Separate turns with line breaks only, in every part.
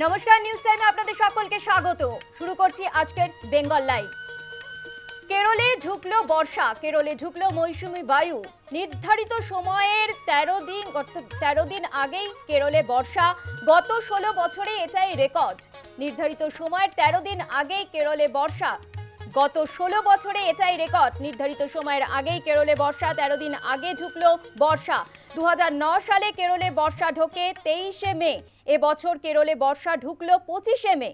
নমস্কার, নিউজ টাইমে আপনাদের সকলকে স্বাগত। শুরু করছি আজকের বেঙ্গল লাইভ। কেরলে ঢুকলো বর্ষা, কেরলে ঢুকলো মৌসুমী বায়ু। নির্ধারিত সময়ের 13 দিন আগেই কেরলে বর্ষা। গত 16 বছরে এটাই রেকর্ড। নির্ধারিত সময়ের 13 দিন আগেই কেরলে বর্ষা, গত 16 বছরে এটাই রেকর্ড। নির্ধারিত সময়ের আগেই কেরলে বর্ষা, 13 দিন আগে ঢুকলো বর্ষা। 2009 সালে কেরলে বর্ষা ঢোকে 23শে মে। এবছর কেরলে বর্ষা ঢুকলো 25শে মে।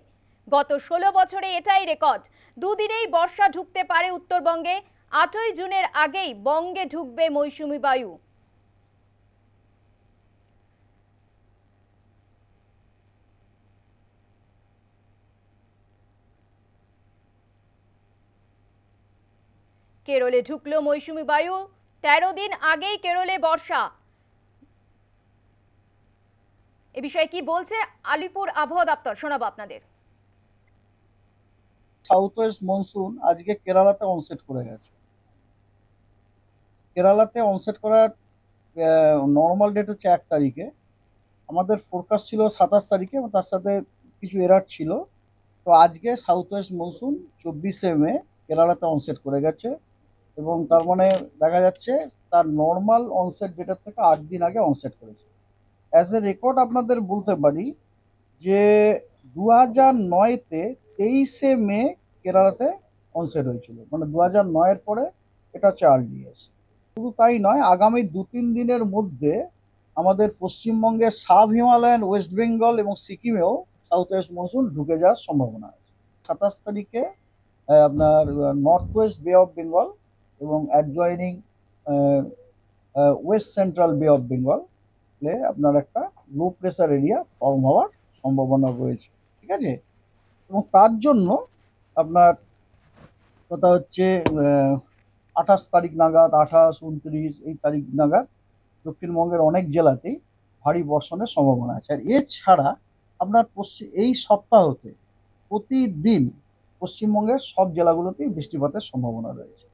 গত 16 বছরে এটাই রেকর্ড। দুদিনেই বর্ষা ঢুকতে পারে উত্তরবঙ্গে। 8ই জুনের আগেই বঙ্গে ঢুকবে মৌসুমী বায়ু। কেরলে ঢুকলো মৌসুমী বায়ু, 13 দিন আগেই কেরলে বর্ষা। এ বিষয়ে কি বলছে আলিপুর আবহাওয়া দপ্তর, শোনাবো আপনাদের।
সাউথ ওয়েস্ট মনসুন আজকে কেরালাতে অনসেট করে গেছে। কেরালাতে অনসেট করার নর্মাল ডেট হচ্ছে 1 তারিখে। আমাদের ফোরকাস্ট ছিল 27 তারিখে, এবং তার সাথে কিছু এরার ছিল। তো আজকে সাউথ ওয়েস্ট মনসুন 24শে মে কেরালাতে অনসেট করে গেছে, এবং তার মানে দেখা যাচ্ছে তার নর্মাল অনসেট ডেটের থেকে 8 দিন আগে অনসেট করেছে। অ্যাজ এ রেকর্ড আপনাদের বলতে পারি যে 2009-তে 23শে মে কেরালাতে অনসেট হয়েছিল, মানে 2009-এর পরে এটা হচ্ছে আরডিএস। শুধু তাই নয়, আগামী 2-3 দিনের মধ্যে আমাদের পশ্চিমবঙ্গের সাব হিমালয়ান, ওয়েস্ট বেঙ্গল এবং সিকিমেও সাউথ ওয়েস্ট মনসুন ঢুকে যাওয়ার সম্ভাবনা আছে। 27 তারিখে আপনার নর্থ ওয়েস্ট বে অফ বেঙ্গল এবং অ্যাডজয়নিং ওয়েস্ট সেন্ট্রাল বে অফ বেঙ্গল আপনার একটা লো প্রেসার এরিয়া ফর্ম হওয়ার সম্ভাবনা রয়েছে, ঠিক আছে। এবং তার জন্য আপনার কথা হচ্ছে 28 তারিখ নাগাদ, 28, 29 এই তারিখ নাগাদ দক্ষিণবঙ্গের অনেক জেলাতেই ভারী বর্ষণের সম্ভাবনা আছে। আর এছাড়া আপনার এই সপ্তাহতে প্রতিদিন পশ্চিমবঙ্গের সব জেলাগুলোতেই বৃষ্টিপাতের সম্ভাবনা রয়েছে।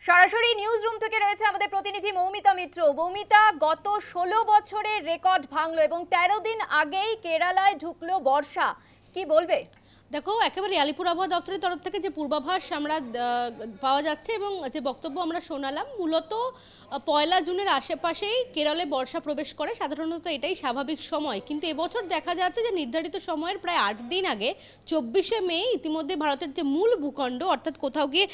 সরাসরি নিউজ রুম থেকে রয়েছে আমাদের প্রতিনিধি মৌমিতা মিত্র। মৌমিতা, গত 16 বছরের রেকর্ড ভাঙলো এবং 13 দিন আগেই কেরালায় ঢুকলো বর্ষা, কি বলবে?
দেখো, একেবারে আলিপুর আবহাওয়া দপ্তরের তরফ থেকে যে পূর্বাভাস আমরা পাওয়া যাচ্ছে এবং যে বক্তব্য আমরা শোনালাম, মূলত 1 জুনের আশেপাশেই কেরলে বর্ষা প্রবেশ করে। সাধারণত এটাই স্বাভাবিক সময়, কিন্তু এবছর দেখা যাচ্ছে যে নির্ধারিত সময়ের প্রায় 8 দিন আগে 24শে মে ইতিমধ্যে ভারতের যে মূল ভূখণ্ড অর্থাৎ কোথাও গিয়ে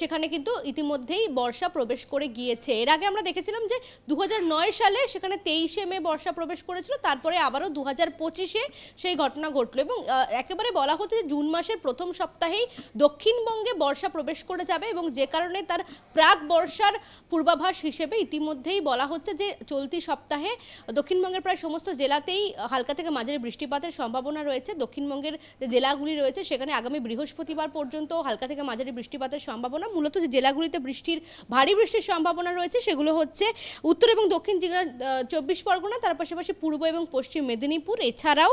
সেখানে কিন্তু ইতিমধ্যেই বর্ষা প্রবেশ করে গিয়েছে। এর আগে আমরা দেখেছিলাম যে 2009 সালে সেখানে 23শে মে বর্ষা প্রবেশ করেছিল, তারপরে আবারও 2025-এ সেই ঘটনা ঘটলো। এবং একেবারে বলা হচ্ছে যে জুন মাসের প্রথম সপ্তাহেই দক্ষিণবঙ্গে বর্ষা প্রবেশ করে যাবে, এবং যে কারণে তার প্রাক বর্ষার পূর্বাভাস হিসেবে ইতিমধ্যেই বলা হচ্ছে যে চলতি সপ্তাহে দক্ষিণবঙ্গের প্রায় সমস্ত জেলাতেই হালকা থেকে মাঝারি বৃষ্টিপাতের সম্ভাবনা রয়েছে। দক্ষিণবঙ্গের যে জেলাগুলি রয়েছে সেখানে আগামী বৃহস্পতিবার পর্যন্ত হালকা থেকে মাঝারি বৃষ্টিপাতের সম্ভাবনা। মূলত যে জেলাগুলিতে ভারী বৃষ্টির সম্ভাবনা রয়েছে সেগুলো হচ্ছে উত্তর এবং দক্ষিণ জেলার 24 পরগনা, তার পাশাপাশি পূর্ব এবং পশ্চিম মেদিনীপুর, এছাড়াও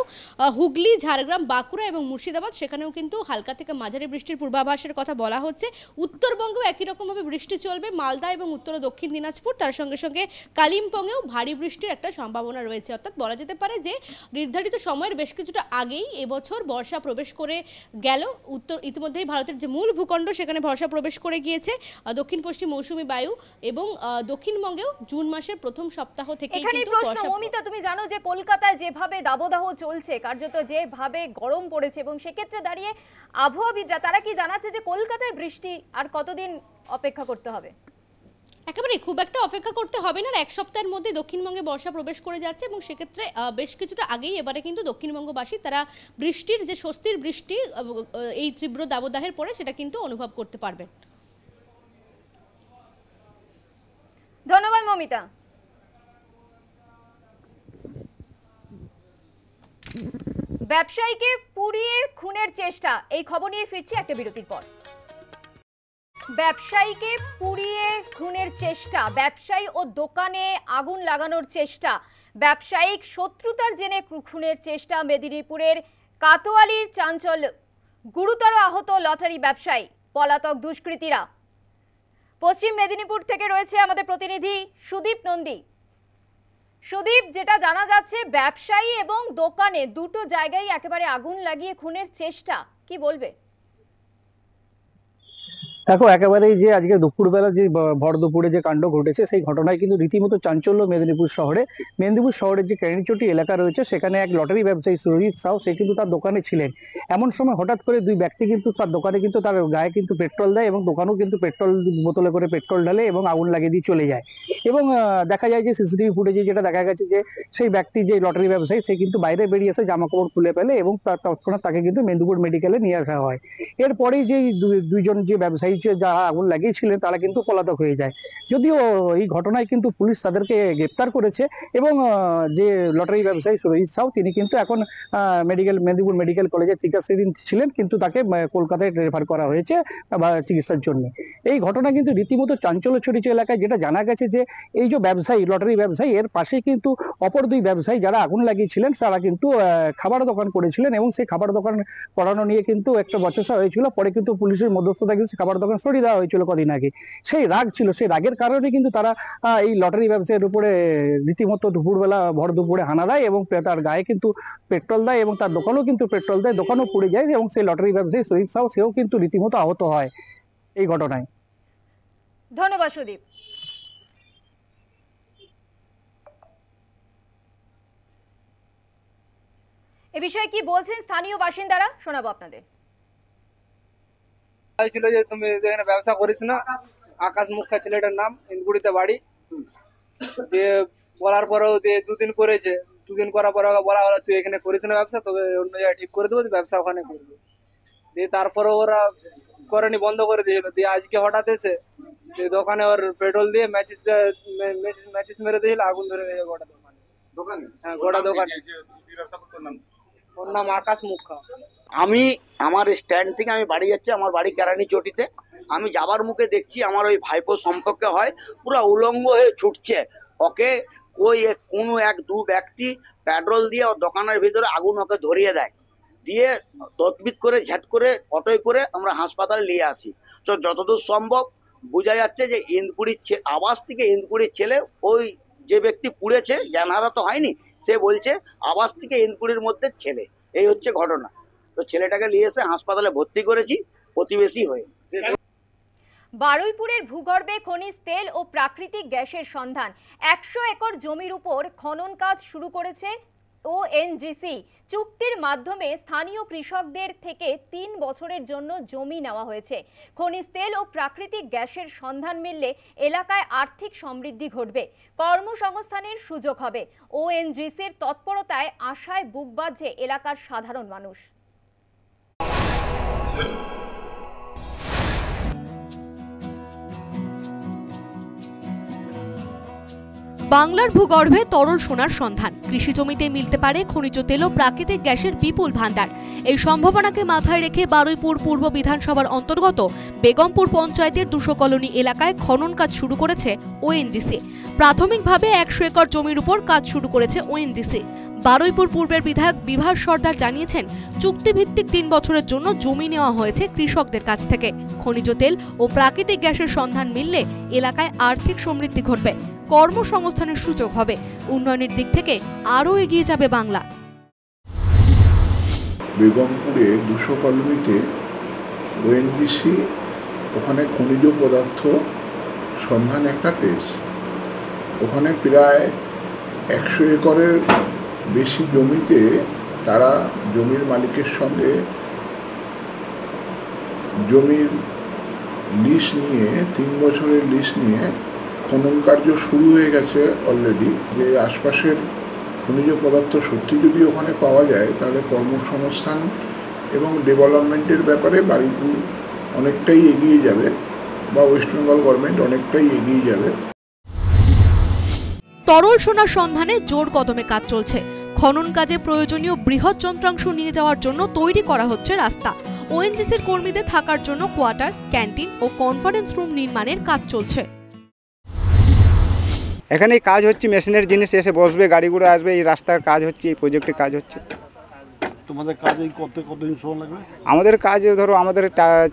হুগলি, ঝাড়গ্রাম, বাঁকুড়া এবং মুর্শিদাবাদ, সেখানেও কিন্তু হালকা থেকে মাঝারি বৃষ্টির পূর্বাভাসের কথা বলা হচ্ছে। উত্তরবঙ্গেও একই রকমভাবে বৃষ্টি চলবে, মালদা এবং উত্তর ও দক্ষিণ দিনাজপুর, তার সঙ্গে সঙ্গে কালিম্পংয়েও ভারী বৃষ্টির একটা সম্ভাবনা রয়েছে। অর্থাৎ বলা যেতে পারে যে নির্ধারিত সময়ের বেশ কিছুটা আগেই এবছর বর্ষা প্রবেশ করে গেল। ইতিমধ্যেই ভারতের যে মূল ভূখণ্ড সেখানে বর্ষা প্রবেশ করে গিয়েছে। দক্ষিণ পশ্চিম মৌসুমী বায়ু এবং দক্ষিণবঙ্গেও জুন মাসের প্রথম সপ্তাহ থেকেই কিন্তু বর্ষা।
মৌমিতা, তুমি জানো যে কলকাতায় যেভাবে দাবদাহ চলছে, কার্যত যেভাবে গরম পড়েছে, এবং সেক্ষেত্রে দাঁড়িয়ে আবহাওয়াবিদরা তারা কি জানাচ্ছে যে কলকাতায় বৃষ্টি আর কতদিন অপেক্ষা করতে হবে?
একেবারে খুব একটা অপেক্ষা করতে হবে না, 1 সপ্তাহের মধ্যে দক্ষিণবঙ্গে বর্ষা প্রবেশ করে যাচ্ছে, এবং সেক্ষেত্রে বেশ কিছুটা আগেই এবারে কিন্তু দক্ষিণবঙ্গবাসী তারা বৃষ্টির যে স্বস্তির বৃষ্টি এই তীব্র দাবদাহের পরে সেটা কিন্তু অনুভব করতে পারবে।
ধন্যবাদ মৌমিতা। ব্যবসায়ীকে পুড়িয়ে খুনের চেষ্টা, এই খবর নিয়ে ফিরছি একটা বিরতির পর। ব্যবসায়ীকে পুড়িয়ে খুনের চেষ্টা, ব্যবসায়ী ও দোকানে আগুন লাগানোর চেষ্টা, ব্যবসায়িক শত্রুতার জেনে খুনের চেষ্টা। মেদিনীপুরের কাতোয়ালির চাঞ্চল্য, গুরুতর আহত লটারি ব্যবসায়ী, পলাতক দুষ্কৃতীরা। পশ্চিম মেদিনীপুর থেকে রয়েছে আমাদের প্রতিনিধি সুদীপ নন্দী। সুদীপ, যেটা জানা যাচ্ছে ব্যবসায়ী এবং দোকানে দুটো জায়গায় একেবারে আগুন লাগিয়ে খুনের চেষ্টা, কি বলবে?
দেখো, একেবারেই যে আজকে দুপুরবেলা যে ভর দুপুরে যে কাণ্ড ঘটেছে সেই ঘটনায় কিন্তু রীতিমতো চাঞ্চল্য মেদিনীপুর শহরের যে কেরানিচটি এলাকা রয়েছে সেখানে এক লটারি ব্যবসায়ী সুরজিৎ সাউ, সে কিন্তু তার দোকানে ছিলেন। এমন সময় হঠাৎ করে দুই ব্যক্তি কিন্তু তার দোকানে কিন্তু তার গায়ে কিন্তু পেট্রোল দেয় এবং দোকানেও কিন্তু পেট্রোল বোতলে করে পেট্রোল ঢালে এবং আগুন লাগিয়ে দিয়ে চলে যায়। এবং দেখা যায় যে সিসিটিভি ফুটেজে যেটা দেখা গেছে যে সেই ব্যক্তি যে লটারি ব্যবসায়ী সে কিন্তু বাইরে বেরিয়ে এসে জামা কাপড় খুলে ফেলে এবং তৎক্ষণাৎ তাকে কিন্তু মেদিনীপুর মেডিকেলে নিয়ে আসা হয়। এরপরেই যে দুইজন যে ব্যবসায়ী যারা আগুন লাগিয়েছিলেন তারা কিন্তু পলাতক হয়ে যায়। যদিও এই ঘটনায় কিন্তু পুলিশ তাদেরকে গ্রেপ্তার করেছে এবং যে লটারি ব্যবসায়ী সুরজিৎ সাউ তিনি কিন্তু এখন মেদিনীপুর মেডিকেল কলেজে চিকিৎসাধীন ছিলেন, কিন্তু তাকে কলকাতায় রেফার করা হয়েছে চিকিৎসার জন্য। এই ঘটনা কিন্তু রীতিমতো চাঞ্চল্য ছড়িয়েছে এলাকায়। যেটা জানা গেছে যে এই যে ব্যবসায়ী লটারি ব্যবসায়ী এর পাশে কিন্তু অপর দুই ব্যবসায়ী যারা আগুন লাগিয়েছিলেন তারা কিন্তু খাবার দোকান করেছিলেন এবং সেই খাবার দোকান করানো নিয়ে কিন্তু একটা বচসা হয়েছিল। পরে কিন্তু পুলিশের মধ্যস্থতা কিন্তু খাবার দোকান সরিয়ে দেওয়া হয়েছিল কদিন আগে। সেই রাগ ছিল, সেই রাগের কারণে কিন্তু তারা এই লটারি ব্যবসায়ীর উপরে রীতিমতো দুপুরবেলা ভর দুপুরে হানা দেয় এবং তার গায়ে কিন্তু পেট্রোল দেয় এবং তার দোকানেও কিন্তু পেট্রোল দেয়, দোকানও পুড়ে যায় এবং সেই লটারি ব্যবসায়ী সুরজিৎ সাউ সেও কিন্তু রীতিমতো আহত হয় এই ঘটনায়।
ধন্যবাদ সুদীপ। এ বিষয়ে কি বলছেন স্থানীয় বাসিন্দারা, শোনাবো আপনাদের।
ছিল যে তুমি এখানে ব্যবসা করিস না, আকাশ মুখা ছেলেটার নাম, ইন্দগুড়িতে বাড়ি। দিয়ে বলার পরেও দিয়ে দুদিন করেছে, দুদিন করার পরে বলা হলো তুই এখানে করিস না ব্যবসা, তোকে অন্য জায়গায় ঠিক করে দেবো, ব্যবসা ওখানে করবি। দিয়ে তারপরে ওরা করেনি, বন্ধ করে দিয়েছিল। দিয়ে আজকে হঠাৎ এসে দোকানে ওর পেট্রোল দিয়ে ম্যাচিস মেরে দিয়েছিল, আগুন ধরে গেছে গোটা দোকানে। হ্যাঁ, গোটা দোকানে। ওর নাম আকাশ মুখা।
আমি আমার স্ট্যান্ড থেকে আমি বাড়ি যাচ্ছি, আমার বাড়ি কেরানিচটিতে। আমি যাবার মুখে দেখছি আমার ওই ভাইপো সম্পর্কে হয় পুরো উলঙ্গ হয়ে ছুটছে। ওকে কোনো এক দু ব্যক্তি পেট্রোল দিয়ে ওর দোকানের ভিতরে আগুন ওকে ধরিয়ে দেয়, দিয়ে তদবিদ করে ঝ্যাট করে অটোয় করে আমরা হাসপাতালে নিয়ে আসি। তো যতদূর সম্ভব বোঝা যাচ্ছে যে ইন্দকুড়ির আবাস থেকে ইন্দকুড়ির ছেলে, ওই যে ব্যক্তি পুড়েছে জ্ঞানহারা তো হয়নি, সে বলছে আবাস থেকে ইন্দকুড়ির মধ্যে ছেলে। এই হচ্ছে ঘটনা। তো ছেলেটাকে নিয়ে এসে হাসপাতালে ভর্তি করেছি প্রতিবেশী হয়ে।
বারুইপুরের ভূগর্ভে খনিজ তেল ও প্রাকৃতিক গ্যাসের সন্ধান। 100 একর জমির উপর খনন কাজ শুরু করেছে ওএনজিসি। চুক্তির মাধ্যমে স্থানীয় কৃষকদের থেকে 3 বছরের জন্য জমি নেওয়া হয়েছে। খনিজ তেল ও প্রাকৃতিক গ্যাসের সন্ধান মিললে এলাকায় আর্থিক সমৃদ্ধি ঘটবে, কর্মসংস্থানের সুযোগ হবে। ওএনজিসির তৎপরতায় আশায় বুক বাঁধছে এলাকার সাধারণ মানুষ।
বাংলার ভূগর্ভে তরল সোনার সন্ধান। কৃষি জমিতে মিলতে পারে খনিজ তেল ও প্রাকৃতিক গ্যাসের বিপুল ভান্ডার। এই সম্ভাবনাকে মাথায় রেখে বারুইপুর পূর্ব বিধানসভার অন্তর্গত বেগমপুর পঞ্চায়েতের 200 কলোনি এলাকায় খনন কাজ শুরু করেছে ওএনজিসি। প্রাথমিকভাবে 100 একর জমির উপর কাজ শুরু করেছে ওএনজিসি। বারুইপুর পূর্বের বিধায়ক বিভাস সর্দার জানিয়েছেন, চুক্তিভিত্তিক 3 বছরের জন্য জমি নেওয়া হয়েছে কৃষকদের কাছ থেকে। খনিজ তেল ও প্রাকৃতিক গ্যাসের সন্ধান মিললে এলাকায় আর্থিক সমৃদ্ধি ঘটবে, কর্মসংস্থানের সুযোগ হবে, উন্নয়নের দিক থেকে আরও এগিয়ে যাবে বাংলা।
বেগমপুরে 200 কলোনিতে ওএনজিসি ওখানে খনিজ পদার্থ সন্ধান একটা পেয়েছে। ওখানে প্রায় 100 একরের বেশি জমিতে তারা জমির মালিকের সঙ্গে জমির লিজ নিয়ে 3 বছরের লিজ নিয়ে খনন কার্য শুরু হয়ে গেছে অলরেডি। যে আশপাশের খনিজ পদার্থ সত্যি যদি ওখানে পাওয়া যায় তাহলে কর্মসংস্থান এবং ডেভেলপমেন্টের ব্যাপারে বারুইপুর অনেকটাই এগিয়ে যাবে বা ওয়েস্ট বেঙ্গল গভর্নমেন্ট অনেকটাই এগিয়ে যাবে।
তরল সোনার সন্ধানে জোর কদমে কাজ চলছে। খনন কাজে প্রয়োজনীয় বৃহৎ যন্ত্রাংশ নিয়ে যাওয়ার জন্য তৈরি করা হচ্ছে রাস্তা। ওএনজিসির কর্মীদের থাকার জন্য কোয়ার্টার, ক্যান্টিন ও কনফারেন্স রুম নির্মাণের কাজ চলছে।
এখানে কাজ হচ্ছে, মেশিনের জিনিস এসে বসবে, গাড়িগুলো আসবে, এই রাস্তার কাজ হচ্ছে, এই প্রজেক্টের কাজ হচ্ছে। তোমাদের কাজ এই করতে কতদিন সময় লাগবে?
আমাদের কাজ ধরো আমাদের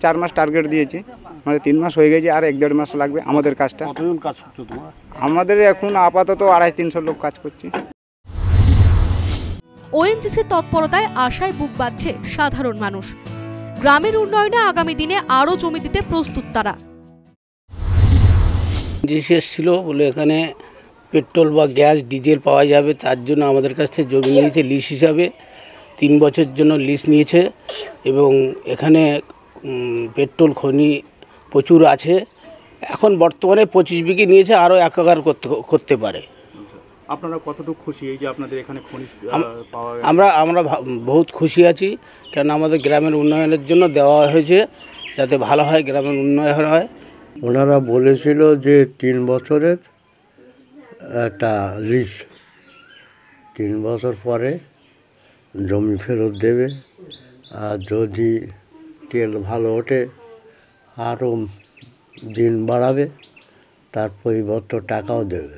4 মাস টার্গেট দিয়েছি, আমাদের 3 মাস হয়ে গেছে, আর 1-1.5 মাস লাগবে আমাদের কাজটা।
কতজন কাজ করছো তোমরা?
আমাদের এখন আপাতত 250-300 লোক কাজ করছে।
ওএনজিসির তৎপরতায় আশায় বুক বাঁধছে সাধারণ মানুষ। গ্রামের উন্নয়নে আগামী দিনে আরও জমি দিতে প্রস্তুত তারা।
ওএনজিসি এসেছিল বলে এখানে পেট্রোল বা গ্যাস ডিজেল পাওয়া যাবে, তার জন্য আমাদের কাছ থেকে জমি নিয়েছে লিজ হিসাবে। 3 বছরের জন্য লিজ নিয়েছে এবং এখানে পেট্রোল খনি প্রচুর আছে। এখন বর্তমানে 25 বিঘে নিয়েছে, আরও 1 একর করতে পারে।
আপনারা কতটুকু খুশি এই যে আপনাদের এখানে খনি পাওয়া গেছে?
আমরা বহুত খুশি আছি, কেন আমাদের গ্রামের উন্নয়নের জন্য দেওয়া হয়েছে, যাতে ভালো হয়, গ্রামের উন্নয়ন হয়।
ওনারা বলেছিল যে 3 বছরের একটা লিজ, 3 বছর পরে জমি ফেরত দেবে, আর যদি তেল ভালো ওঠে আরও দিন বাড়াবে, তার পরিবর্তে টাকাও দেবে।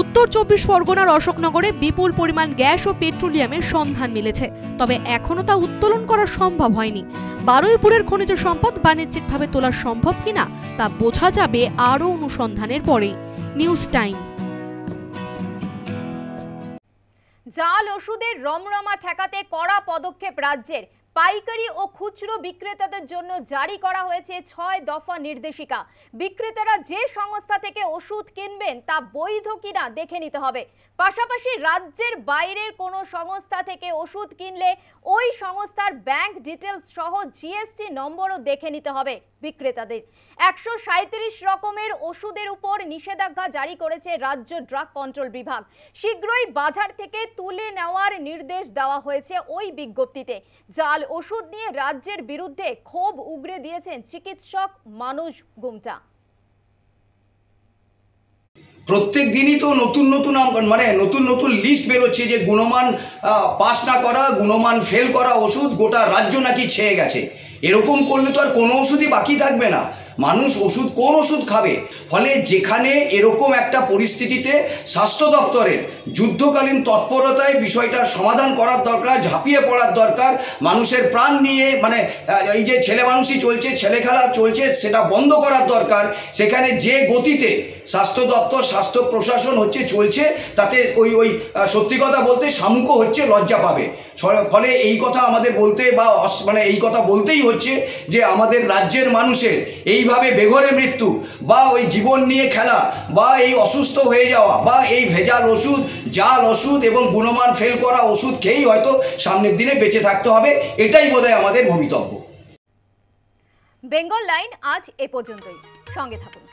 উত্তর 24 পরগনার অশোকনগরে বিপুল পরিমাণ গ্যাস ও পেট্রোলিয়ামের সন্ধান মিলেছে, তবে এখনও তা উত্তোলন করা সম্ভব হয়নি। বারুইপুরের খনিজ সম্পদ বাণিজ্যিকভাবে তোলা সম্ভব কিনা তা বোঝা যাবে আরও অনুসন্ধানের পরে। News time.
জাল ওষুধের রমরমা ঠেকাতে কড়া পদক্ষেপ রাজ্যের। পাইকারি ও খুচরো বিক্রেতাদের জন্য জারি করা হয়েছে 6 দফা নির্দেশিকা। বিক্রেতারা যে সংস্থা থেকে ওষুধ কিনবেন তা বৈধ কিনা দেখে নিতে হবে। পাশাপাশি রাজ্যের বাইরের কোনো সংস্থা থেকে ওষুধ কিনলে ওই সংস্থার ব্যাংক ডিটেলস সহ জিএসটি নম্বরও দেখে নিতে হবে বিক্রেতাদের। 137 রকমের ওষুধের উপর নিষেধাজ্ঞা জারি করেছে রাজ্য ড্রাগ কন্ট্রোল বিভাগ। শীঘ্রই বাজার থেকে তুলে নেওয়ার নির্দেশ দেওয়া হয়েছে ওই বিজ্ঞপ্তিতে। জাল ওষুধ নিয়ে রাজ্যের বিরুদ্ধে ক্ষোভ উগরে দিয়েছেন চিকিৎসক মানুষ গুমটা।
প্রত্যেক দিনই তো নতুন নতুন লিস্ট বেরোচ্ছে যে গুণমান পাস না করা, গুণমান ফেল করা ওষুধ গোটা রাজ্য নাকি ছেয়ে গেছে। এরকম করলে তো আর কোনো ওষুধই বাকি থাকবে না। মানুষ কোন ওষুধ খাবে? ফলে যেখানে এরকম একটা পরিস্থিতিতে স্বাস্থ্য দপ্তরের যুদ্ধকালীন তৎপরতায় বিষয়টার সমাধান করার দরকার, ঝাঁপিয়ে পড়ার দরকার। মানুষের প্রাণ নিয়ে এই যে ছেলে মানুষই চলছে, ছেলে খেলা চলছে, সেটা বন্ধ করার দরকার। সেখানে যে গতিতে স্বাস্থ্য দপ্তর, স্বাস্থ্য প্রশাসন চলছে, তাতে ওই সত্যি কথা বলতে শামুকও লজ্জা পাবে। ফলে এই কথা আমাদের বলতে এই কথা বলতেই হচ্ছে যে আমাদের রাজ্যের মানুষের এইভাবে বেঘরে মৃত্যু বা ওই জীবন নিয়ে খেলা বা এই অসুস্থ হয়ে যাওয়া বা এই ভেজাল ওষুধ, জাল ওষুধ এবং গুণমান ফেল করা ওষুধ খেয়েই হয়তো সামনের দিনে বেঁচে থাকতে হবে। এটাই বোধহয় আমাদের ভবিতব্য।
বেঙ্গল লাইন আজ এ পর্যন্তই। সঙ্গে থাকুন।